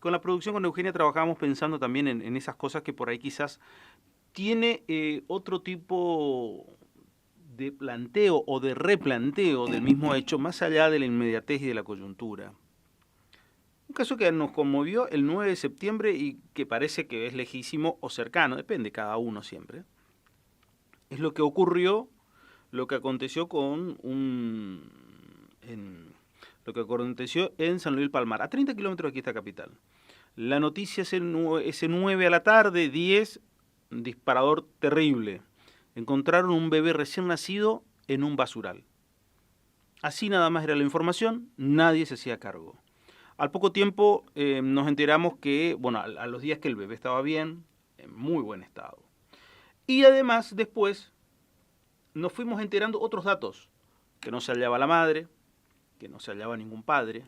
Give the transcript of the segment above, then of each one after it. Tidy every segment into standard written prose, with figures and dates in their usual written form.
con la producción, con Eugenia, trabajábamos pensando también en esas cosas que por ahí quizás tiene otro tipo de planteo o de replanteo del mismo hecho, más allá de la inmediatez y de la coyuntura. Un caso que nos conmovió el 9 de septiembre y que parece que es lejísimo o cercano, depende cada uno siempre, es lo que ocurrió, lo que aconteció lo que aconteció en San Luis del Palmar, a 30 kilómetros de aquí esta capital. La noticia es ese 9 a la tarde, 10, disparador terrible. Encontraron un bebé recién nacido en un basural. Así nada más era la información, nadie se hacía cargo. Al poco tiempo nos enteramos que, bueno, a los días que el bebé estaba bien, en muy buen estado. Y además, después, nos fuimos enterando otros datos, que no se hallaba la madre, que no se hallaba ningún padre,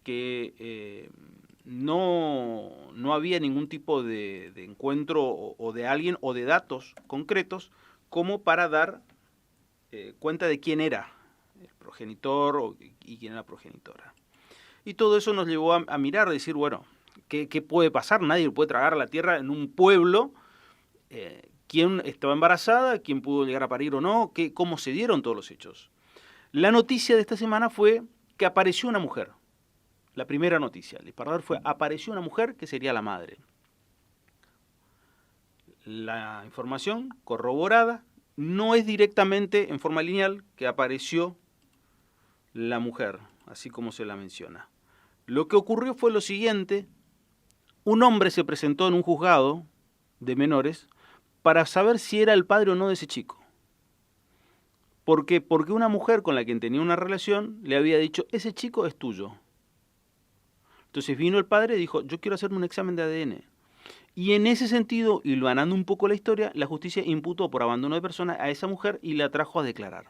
que no había ningún tipo de encuentro o de alguien o de datos concretos como para dar cuenta de quién era el progenitor y quién era la progenitora. Y todo eso nos llevó a mirar, a decir, bueno, ¿qué puede pasar? Nadie puede tragar a la tierra en un pueblo. ¿Quién estaba embarazada? ¿Quién pudo llegar a parir o no? ¿Cómo se dieron todos los hechos? La noticia de esta semana fue que apareció una mujer. La primera noticia, el disparador fue, apareció una mujer que sería la madre. La información corroborada no es directamente en forma lineal que apareció la mujer, así como se la menciona. Lo que ocurrió fue lo siguiente: un hombre se presentó en un juzgado de menores para saber si era el padre o no de ese chico. ¿Por qué? Porque una mujer con la quien tenía una relación le había dicho, ese chico es tuyo. Entonces vino el padre y dijo, yo quiero hacerme un examen de ADN. Y en ese sentido, hilvanando un poco la historia, la justicia imputó por abandono de persona a esa mujer y la trajo a declarar.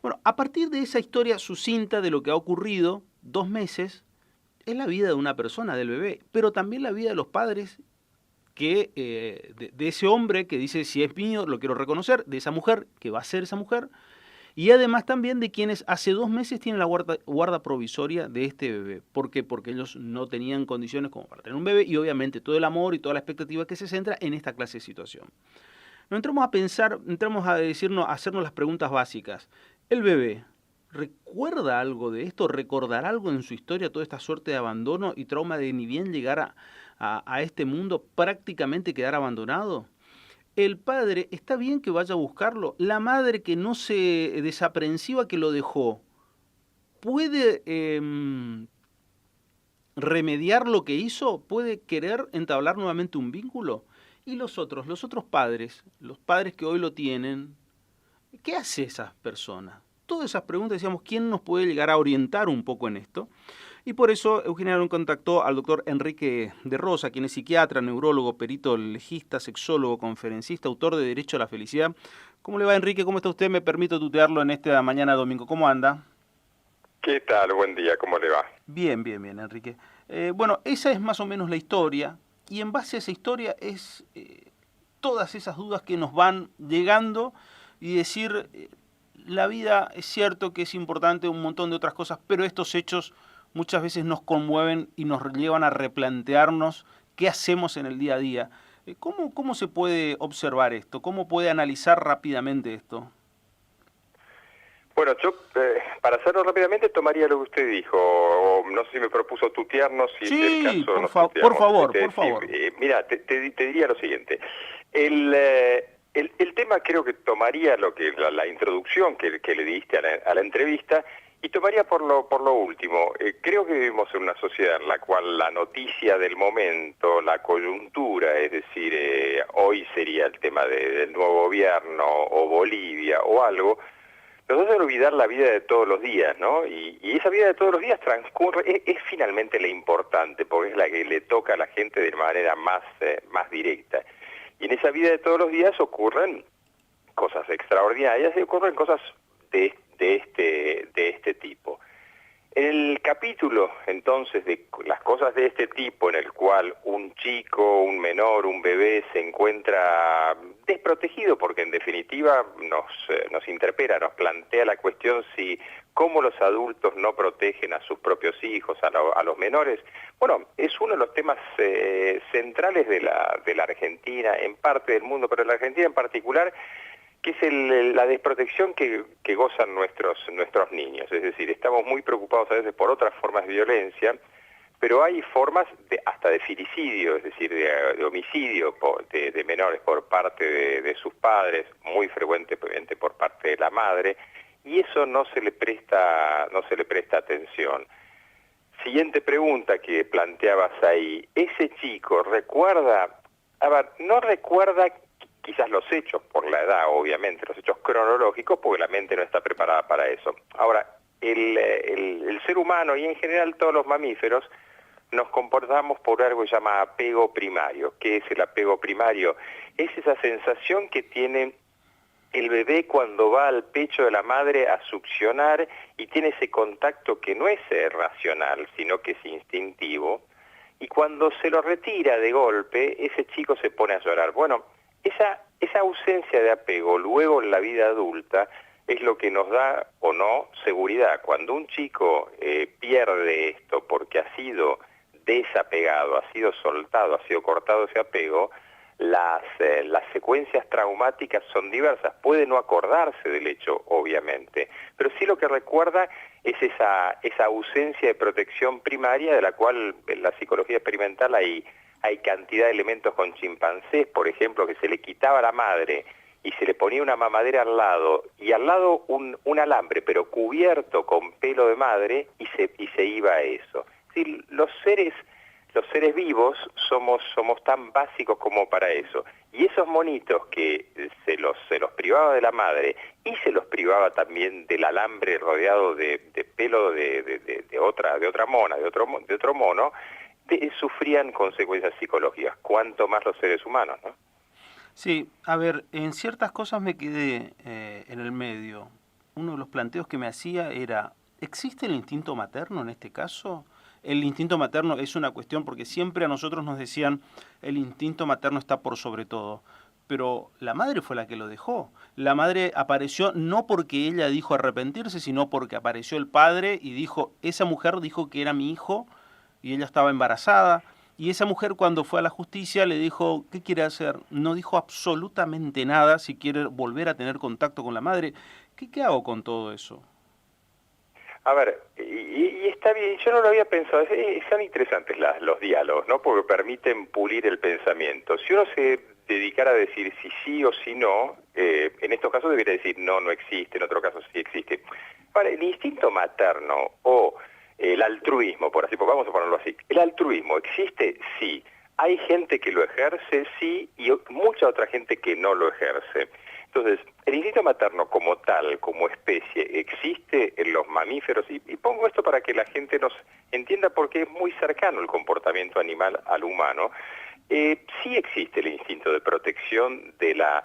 Bueno, a partir de esa historia sucinta de lo que ha ocurrido, 2 meses, es la vida de una persona, del bebé, pero también la vida de los padres, que de ese hombre que dice, si es mío, lo quiero reconocer, de esa mujer, que va a ser esa mujer, y además también de quienes hace 2 meses tienen la guarda provisoria de este bebé. ¿Por qué? Porque ellos no tenían condiciones como para tener un bebé y obviamente todo el amor y toda la expectativa que se centra en esta clase de situación. No entramos a pensar, entramos a decirnos, a hacernos las preguntas básicas. ¿El bebé recuerda algo de esto? ¿Recordará algo en su historia toda esta suerte de abandono y trauma de ni bien llegar a este mundo prácticamente quedar abandonado? El padre, ¿está bien que vaya a buscarlo? La madre que no se desaprensiva que lo dejó, ¿puede remediar lo que hizo? ¿Puede querer entablar nuevamente un vínculo? Y los otros padres, los padres que hoy lo tienen, ¿qué hace esas personas? Todas esas preguntas, decíamos, ¿quién nos puede llegar a orientar un poco en esto? Y por eso Eugenia nos contactó al doctor Enrique de Rosa, quien es psiquiatra, neurólogo, perito legista, sexólogo, conferencista, autor de Derecho a la Felicidad. ¿Cómo le va, Enrique? ¿Cómo está usted? Me permito tutearlo en esta mañana de domingo. ¿Cómo anda? ¿Qué tal? Buen día, ¿cómo le va? Bien, bien, bien, Enrique. Bueno, esa es más o menos la historia, y en base a esa historia es todas esas dudas que nos van llegando y decir, la vida es cierto que es importante, un montón de otras cosas, pero estos hechos muchas veces nos conmueven y nos llevan a replantearnos qué hacemos en el día a día. ¿Cómo se puede observar esto? ¿Cómo puede analizar rápidamente esto? Bueno, yo para hacerlo rápidamente tomaría lo que usted dijo, o no sé si me propuso tutearnos, si es el Sí, caso nos por tuteamos. favor, por favor. Mira, te diría lo siguiente, el tema creo que tomaría lo que la introducción que le diste a la entrevista, y tomaría por lo último. Creo que vivimos en una sociedad en la cual la noticia del momento, la coyuntura, es decir, hoy sería el tema del nuevo gobierno o Bolivia o algo, nos hace olvidar la vida de todos los días, ¿no? Y esa vida de todos los días transcurre, es finalmente la importante, porque es la que le toca a la gente de manera más directa. Y en esa vida de todos los días ocurren cosas extraordinarias y ocurren cosas de este tipo. En el capítulo, entonces, de las cosas de este tipo, en el cual un chico, un menor, un bebé se encuentra desprotegido, porque en definitiva nos interpela, nos plantea la cuestión si cómo los adultos no protegen a sus propios hijos, a los menores. Bueno, es uno de los temas centrales de la Argentina, en parte del mundo, pero en la Argentina en particular, que es la desprotección que gozan nuestros niños. Es decir, estamos muy preocupados a veces por otras formas de violencia, pero hay formas hasta de filicidio, es decir, de homicidio de menores por parte de sus padres, muy frecuentemente por parte de la madre, y eso no se le presta atención. Siguiente pregunta que planteabas ahí, ¿ese chico recuerda? A ver, no recuerda quizás los hechos, por la edad obviamente, los hechos cronológicos, porque la mente no está preparada para eso. Ahora, el ser humano y en general todos los mamíferos nos comportamos por algo que se llama apego primario. ¿Qué es el apego primario? Es esa sensación que tiene el bebé cuando va al pecho de la madre a succionar y tiene ese contacto que no es racional, sino que es instintivo, y cuando se lo retira de golpe, ese chico se pone a llorar. Bueno, esa ausencia de apego luego en la vida adulta es lo que nos da o no seguridad. Cuando un chico pierde esto porque ha sido desapegado, ha sido soltado, ha sido cortado ese apego, las secuencias traumáticas son diversas. Puede no acordarse del hecho, obviamente, pero sí lo que recuerda es esa ausencia de protección primaria, de la cual en la psicología experimental hay cantidad de elementos con chimpancés, por ejemplo, que se le quitaba a la madre y se le ponía una mamadera al lado, y al lado un alambre, pero cubierto con pelo de madre, y se iba a eso. Es decir, los seres vivos somos tan básicos como para eso. Y esos monitos que se los privaba de la madre y se los privaba también del alambre rodeado de pelo de otra mona, de otro mono, sufrían consecuencias psicológicas, cuanto más los seres humanos, ¿no? Sí, a ver, en ciertas cosas me quedé en el medio. Uno de los planteos que me hacía era, ¿existe el instinto materno en este caso? El instinto materno es una cuestión porque siempre a nosotros nos decían el instinto materno está por sobre todo, pero la madre fue la que lo dejó. La madre apareció no porque ella dijo arrepentirse, sino porque apareció el padre y dijo, esa mujer dijo que era mi hijo y ella estaba embarazada. Y esa mujer cuando fue a la justicia le dijo, ¿qué quiere hacer? No dijo absolutamente nada si quiere volver a tener contacto con la madre. ¿Qué hago con todo eso? A ver, y está bien, yo no lo había pensado, son interesantes los diálogos, ¿no? Porque permiten pulir el pensamiento. Si uno se dedicara a decir si sí o si no, en estos casos debería decir no existe, en otros casos sí existe. Vale, el instinto materno o el altruismo, por así, pues vamos a ponerlo así, ¿el altruismo existe? Sí. Hay gente que lo ejerce, sí, y mucha otra gente que no lo ejerce. Entonces, el instinto materno como tal, como especie, existe en los mamíferos, y pongo esto para que la gente nos entienda porque es muy cercano el comportamiento animal al humano. Sí existe el instinto de protección de la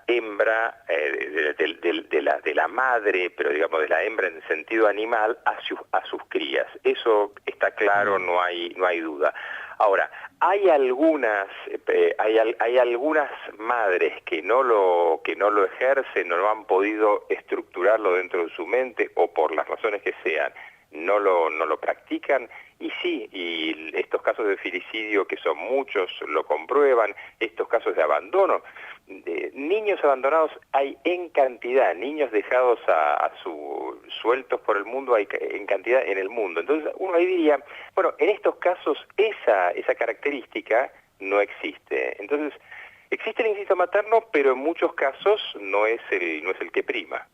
hembra, de la madre, pero digamos de la hembra en sentido animal, a sus crías. Eso está claro, no hay duda. Ahora, hay algunas madres que no lo ejercen, no lo han podido estructurarlo dentro de su mente o por las razones que sean, no lo practican, y sí, y estos casos de filicidio, que son muchos, lo comprueban, estos casos de abandono, niños abandonados hay en cantidad, niños dejados sueltos por el mundo hay en cantidad en el mundo. Entonces uno ahí diría, bueno, en estos casos esa característica no existe. Entonces existe el instinto materno, pero en muchos casos no es el que prima.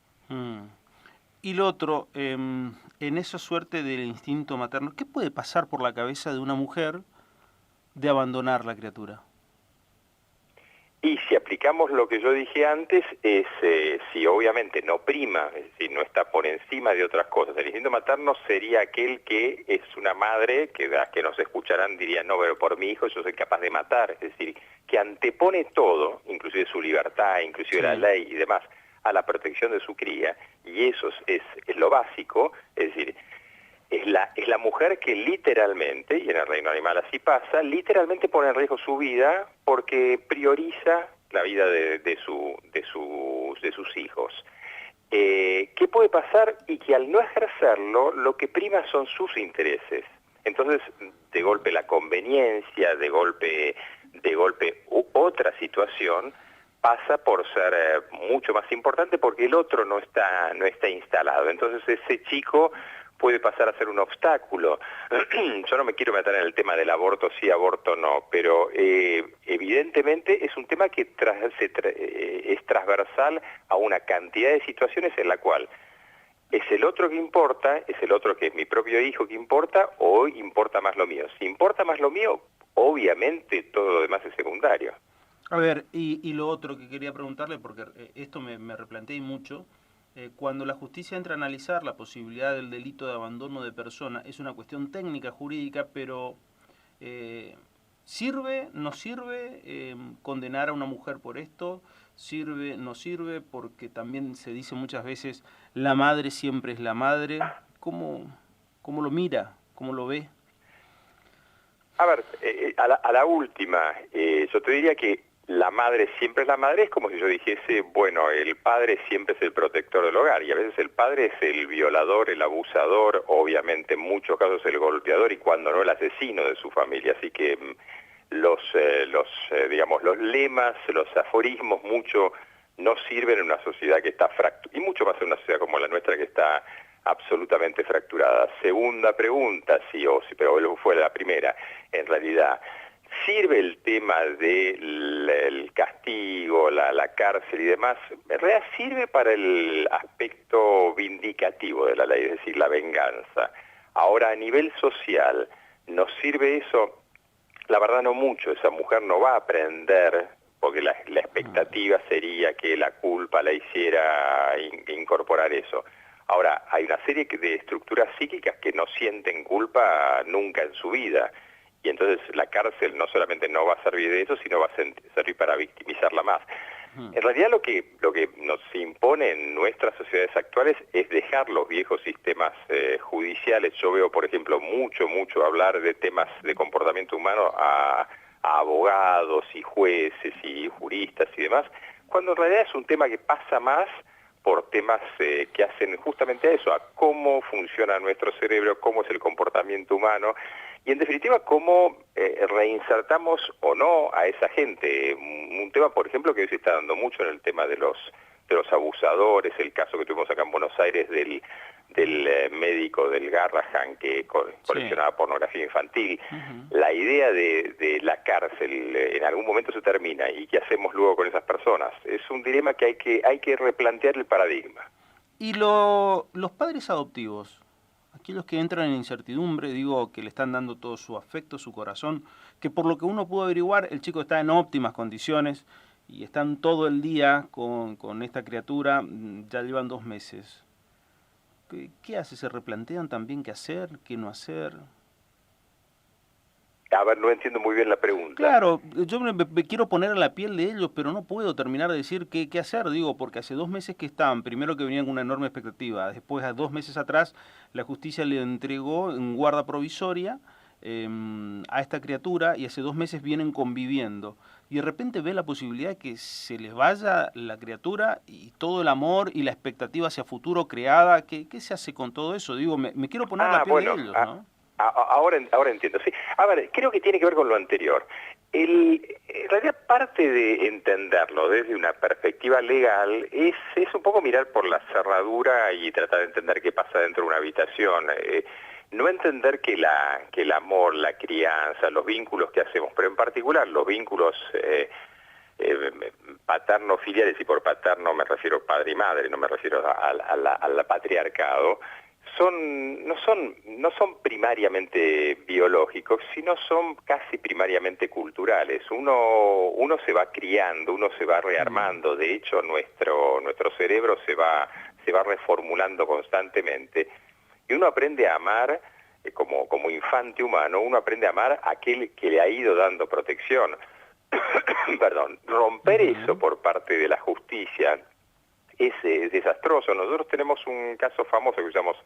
Y lo otro, en esa suerte del instinto materno, ¿qué puede pasar por la cabeza de una mujer de abandonar la criatura? Y si aplicamos lo que yo dije antes, si obviamente no prima, es decir, no está por encima de otras cosas. El instinto materno sería aquel que es una madre, que las que nos escucharán dirían, no, pero por mi hijo yo soy capaz de matar. Es decir, que antepone todo, inclusive su libertad, inclusive la ley y demás, a la protección de su cría, y eso es lo básico, es decir, es la mujer que literalmente, y en el reino animal así pasa, literalmente pone en riesgo su vida porque prioriza la vida de sus hijos. ¿qué puede pasar? Y que al no ejercerlo, lo que prima son sus intereses. Entonces, de golpe la conveniencia, de golpe otra situación, pasa por ser mucho más importante porque el otro no está instalado. Entonces ese chico puede pasar a ser un obstáculo. Yo no me quiero meter en el tema del aborto sí, aborto no, pero evidentemente es un tema que es transversal a una cantidad de situaciones en la cual es el otro que importa, es el otro que es mi propio hijo que importa, o importa más lo mío. Si importa más lo mío, obviamente todo lo demás es secundario. A ver, y lo otro que quería preguntarle, porque esto me replanteé mucho, cuando la justicia entra a analizar la posibilidad del delito de abandono de persona, es una cuestión técnica, jurídica, pero ¿sirve, no sirve condenar a una mujer por esto? ¿Sirve, no sirve? Porque también se dice muchas veces, la madre siempre es la madre. ¿Cómo lo mira? ¿Cómo lo ve? A ver, a la última, yo te diría que la madre siempre es la madre, es como si yo dijese, bueno, el padre siempre es el protector del hogar, y a veces el padre es el violador, el abusador, obviamente en muchos casos el golpeador, y cuando no el asesino de su familia. Así que digamos, los lemas, los aforismos, mucho no sirven en una sociedad que está fracturada, y mucho más en una sociedad como la nuestra que está absolutamente fracturada. Segunda pregunta, sí o sí, pero fue la primera. En realidad, ¿sirve el tema del castigo, la cárcel y demás? En realidad sirve para el aspecto vindicativo de la ley, es decir, la venganza. Ahora, a nivel social, ¿nos sirve eso? La verdad no mucho. Esa mujer no va a aprender, porque la expectativa sería que la culpa la hiciera incorporar eso. Ahora, hay una serie de estructuras psíquicas que no sienten culpa nunca en su vida, y entonces la cárcel no solamente no va a servir de eso, sino va a servir para victimizarla más. En realidad lo que nos impone en nuestras sociedades actuales es dejar los viejos sistemas judiciales. Yo veo, por ejemplo, mucho hablar de temas de comportamiento humano a abogados y jueces y juristas y demás, cuando en realidad es un tema que pasa más por temas que hacen justamente a eso, a cómo funciona nuestro cerebro, cómo es el comportamiento humano, y en definitiva cómo reinsertamos o no a esa gente. Un tema, por ejemplo, que hoy se está dando mucho en el tema de los abusadores, el caso que tuvimos acá en Buenos Aires del médico del Garrahan que coleccionaba pornografía infantil. La idea de la cárcel en algún momento se termina, y ¿qué hacemos luego con esas personas? Es un dilema que hay que replantear el paradigma. Y los padres adoptivos, aquellos que entran en incertidumbre, digo, que le están dando todo su afecto, su corazón, que por lo que uno pudo averiguar, el chico está en óptimas condiciones y están todo el día con esta criatura, ya llevan 2 meses. ¿Qué hace? ¿Se replantean también qué hacer, qué no hacer? A ver, no entiendo muy bien la pregunta. Claro, yo me quiero poner a la piel de ellos, pero no puedo terminar de decir qué hacer, digo, porque hace 2 meses que estaban, primero que venían con una enorme expectativa, después a 2 meses atrás la justicia le entregó en guarda provisoria a esta criatura, y hace 2 meses vienen conviviendo, y de repente ve la posibilidad de que se les vaya la criatura y todo el amor y la expectativa hacia futuro creada. ¿Qué se hace con todo eso? Digo, me quiero poner la piel de ellos, ¿no? Ahora entiendo, sí. A ver, creo que tiene que ver con lo anterior. En realidad parte de entenderlo desde una perspectiva legal es un poco mirar por la cerradura y tratar de entender qué pasa dentro de una habitación. No entender que el amor, la crianza, los vínculos que hacemos, pero en particular los vínculos paterno-filiales, y por paterno me refiero a padre y madre, no me refiero al patriarcado, no son primariamente biológicos, sino son casi primariamente culturales. Uno se va criando, uno se va rearmando. De hecho, nuestro cerebro se va reformulando constantemente, y uno aprende a amar como infante humano. Uno aprende a amar a aquel que le ha ido dando protección. Perdón, romper eso por parte de la justicia es desastroso. Nosotros tenemos un caso famoso que usamos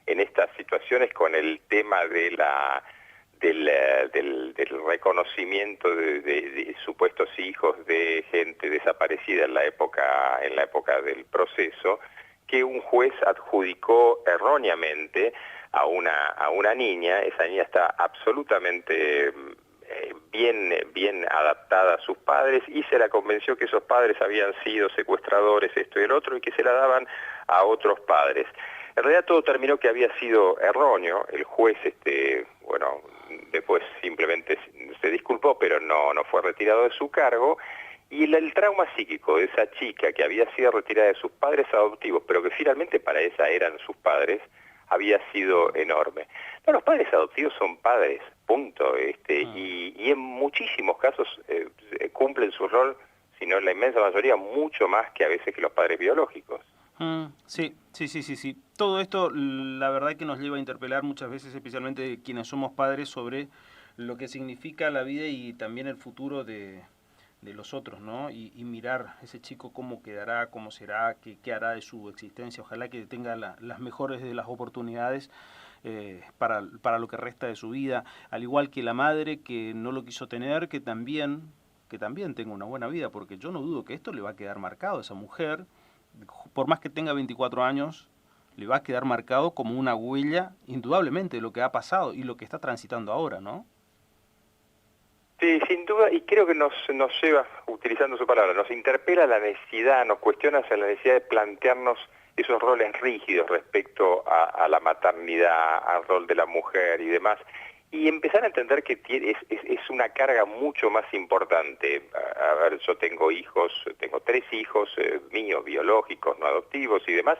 en estas situaciones con el tema de del reconocimiento de supuestos hijos de gente desaparecida en la época del proceso, que un juez adjudicó erróneamente a una niña. Esa niña está absolutamente bien adaptada a sus padres, y se la convenció que esos padres habían sido secuestradores, esto y el otro, y que se la daban a otros padres. En realidad todo terminó que había sido erróneo. El juez, bueno, después simplemente se disculpó, pero no fue retirado de su cargo. Y el trauma psíquico de esa chica que había sido retirada de sus padres adoptivos, pero que finalmente para ella eran sus padres, había sido enorme. No, los padres adoptivos son padres, punto. Y en muchísimos casos cumplen su rol, si no en la inmensa mayoría, mucho más que a veces que los padres biológicos. Sí. Todo esto, la verdad que nos lleva a interpelar muchas veces, especialmente quienes somos padres, sobre lo que significa la vida y también el futuro de los otros, ¿no? Y mirar ese chico cómo quedará, cómo será, qué hará de su existencia. Ojalá que tenga las mejores de las oportunidades para lo que resta de su vida. Al igual que la madre que no lo quiso tener, que también tenga una buena vida, porque yo no dudo que esto le va a quedar marcado a esa mujer. Por más que tenga 24 años, le va a quedar marcado como una huella, indudablemente, de lo que ha pasado y lo que está transitando ahora, ¿no? Sí, sin duda, y creo que nos lleva, utilizando su palabra, nos interpela la necesidad, nos cuestiona la necesidad de plantearnos esos roles rígidos respecto a la maternidad, al rol de la mujer y demás, y empezar a entender que es una carga mucho más importante. A ver, yo tengo hijos, tengo 3 hijos míos, biológicos, no adoptivos y demás.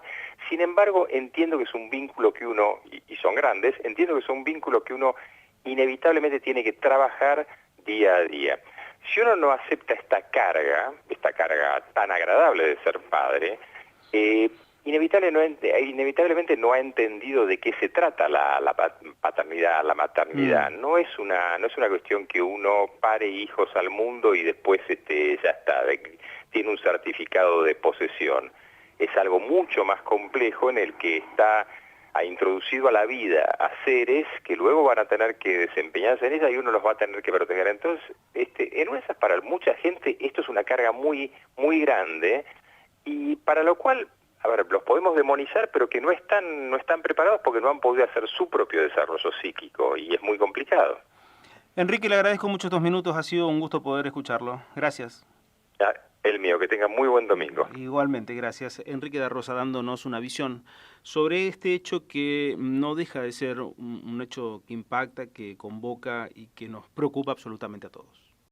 Sin embargo, entiendo que es un vínculo que uno, y son grandes, entiendo que es un vínculo que uno inevitablemente tiene que trabajar día a día. Si uno no acepta esta carga tan agradable de ser padre, inevitablemente no ha entendido de qué se trata la paternidad, la maternidad. No es una cuestión que uno pare hijos al mundo y después ya está, tiene un certificado de posesión. Es algo mucho más complejo, en el que ha introducido a la vida a seres que luego van a tener que desempeñarse en ella, y uno los va a tener que proteger. Entonces, en una de esas, para mucha gente esto es una carga muy grande, y para lo cual, a ver, los podemos demonizar, pero que no están preparados porque no han podido hacer su propio desarrollo psíquico, y es muy complicado. Enrique, le agradezco mucho estos minutos, ha sido un gusto poder escucharlo. Gracias. El mío, que tenga muy buen domingo. Igualmente, gracias. Enrique da Rosa dándonos una visión sobre este hecho que no deja de ser un hecho que impacta, que convoca y que nos preocupa absolutamente a todos.